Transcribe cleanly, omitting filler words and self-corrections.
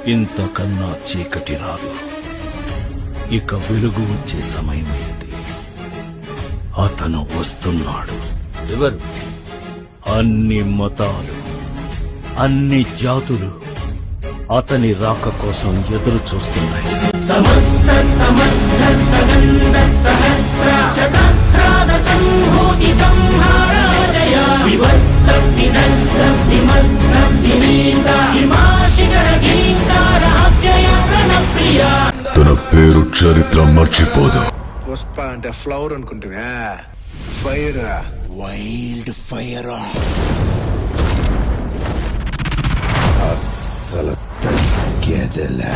ఇంతకన్నా చీకటి రాదు. ఇక వెలుగు వచ్చే సమయమైంది. అతను వస్తున్నాడు. ఎవరు? అన్ని మతాలు, అన్ని జాతులు అతని రాక కోసం ఎదురు చూస్తున్నాయి. సమస్త సమర్థ సగంధ సహస్ర శతక్రాద సంభూతి సంహారాదయ వివర్త విదగ్ధ విమర్ధ వినీత హిమాశిఖర గీంకార అవ్యయ ప్రణప్రియ. తన పేరు చరిత్ర మర్చిపోదు. పుష్ప అంటే ఫ్లవర్ అనుకుంటున్నా, ఫైర్ వైల్డ్ ఫైర్. అస్సలు తగ్గేదిలే.